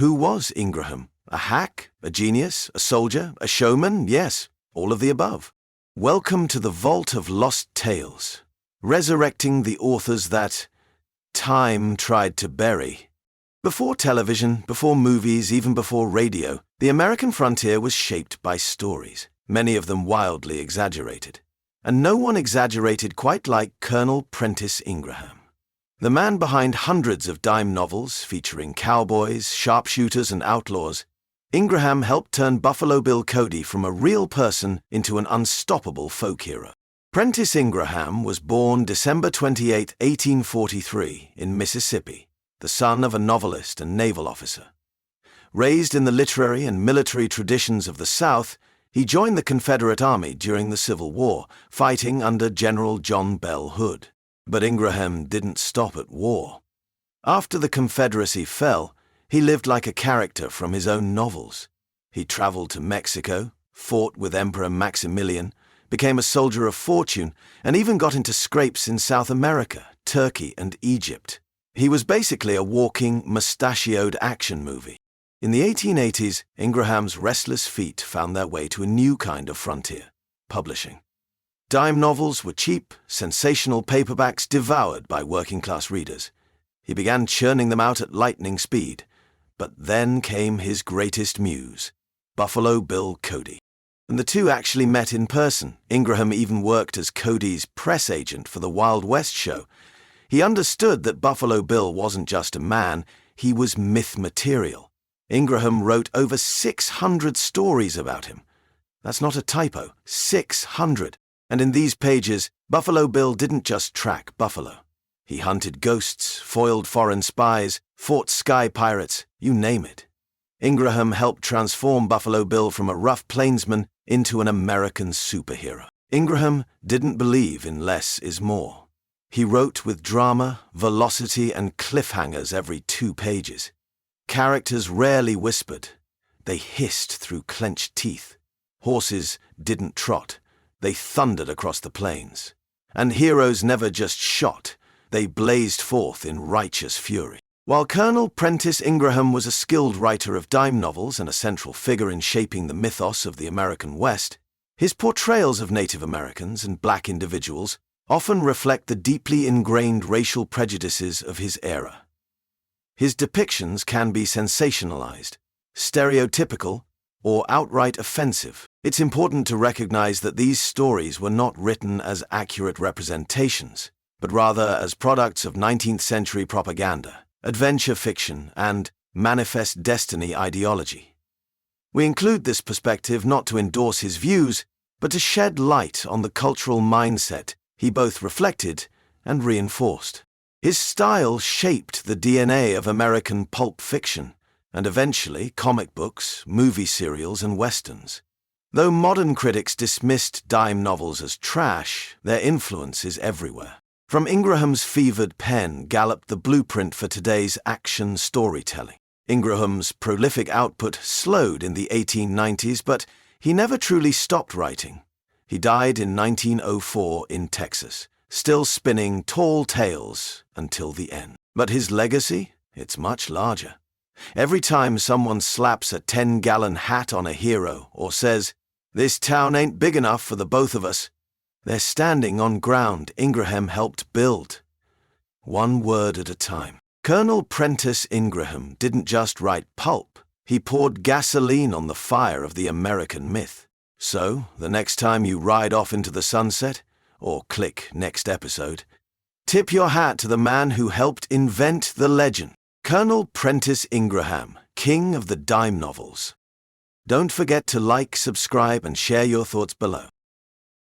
Who was Ingraham? A hack? A genius? A soldier? A showman? Yes, all of the above. Welcome to the vault of lost tales, resurrecting the authors that time tried to bury. Before television, before movies, even before radio, the American frontier was shaped by stories, many of them wildly exaggerated. And no one exaggerated quite like Colonel Prentiss Ingraham. The man behind hundreds of dime novels featuring cowboys, sharpshooters, and outlaws, Ingraham helped turn Buffalo Bill Cody from a real person into an unstoppable folk hero. Prentiss Ingraham was born December 28, 1843, in Mississippi, the son of a novelist and naval officer. Raised in the literary and military traditions of the South, he joined the Confederate Army during the Civil War, fighting under General John Bell Hood. But Ingraham didn't stop at war. After the Confederacy fell, he lived like a character from his own novels. He traveled to Mexico, fought with Emperor Maximilian, became a soldier of fortune, and even got into scrapes in South America, Turkey, and Egypt. He was basically a walking, mustachioed action movie. In the 1880s, Ingraham's restless feet found their way to a new kind of frontier, publishing. Dime novels were cheap, sensational paperbacks devoured by working-class readers. He began churning them out at lightning speed. But then came his greatest muse, Buffalo Bill Cody. And the two actually met in person. Ingraham even worked as Cody's press agent for the Wild West show. He understood that Buffalo Bill wasn't just a man, he was myth material. Ingraham wrote over 600 stories about him. That's not a typo, 600. And in these pages, Buffalo Bill didn't just track buffalo. He hunted ghosts, foiled foreign spies, fought sky pirates, you name it. Ingraham helped transform Buffalo Bill from a rough plainsman into an American superhero. Ingraham didn't believe in less is more. He wrote with drama, velocity, and cliffhangers every 2 pages. Characters rarely whispered. They hissed through clenched teeth. Horses didn't trot. They thundered across the plains. And heroes never just shot. They blazed forth in righteous fury. While Colonel Prentiss Ingraham was a skilled writer of dime novels and a central figure in shaping the mythos of the American West, his portrayals of Native Americans and black individuals often reflect the deeply ingrained racial prejudices of his era. His depictions can be sensationalized, stereotypical, or outright offensive. It's important to recognize that these stories were not written as accurate representations, but rather as products of 19th century propaganda, adventure fiction, and manifest destiny ideology. We include this perspective not to endorse his views, but to shed light on the cultural mindset he both reflected and reinforced. His style shaped the DNA of American pulp fiction, and eventually comic books, movie serials, and westerns. Though modern critics dismissed dime novels as trash, their influence is everywhere. From Ingraham's fevered pen galloped the blueprint for today's action storytelling. Ingraham's prolific output slowed in the 1890s, but he never truly stopped writing. He died in 1904 in Texas, still spinning tall tales until the end. But his legacy? It's much larger. Every time someone slaps a 10-gallon hat on a hero or says, "This town ain't big enough for the both of us," they're standing on ground Ingraham helped build, one word at a time. Colonel Prentiss Ingraham didn't just write pulp, he poured gasoline on the fire of the American myth. So, the next time you ride off into the sunset, or click next episode, tip your hat to the man who helped invent the legend, Colonel Prentiss Ingraham, king of the dime novels. Don't forget to like, subscribe, and share your thoughts below.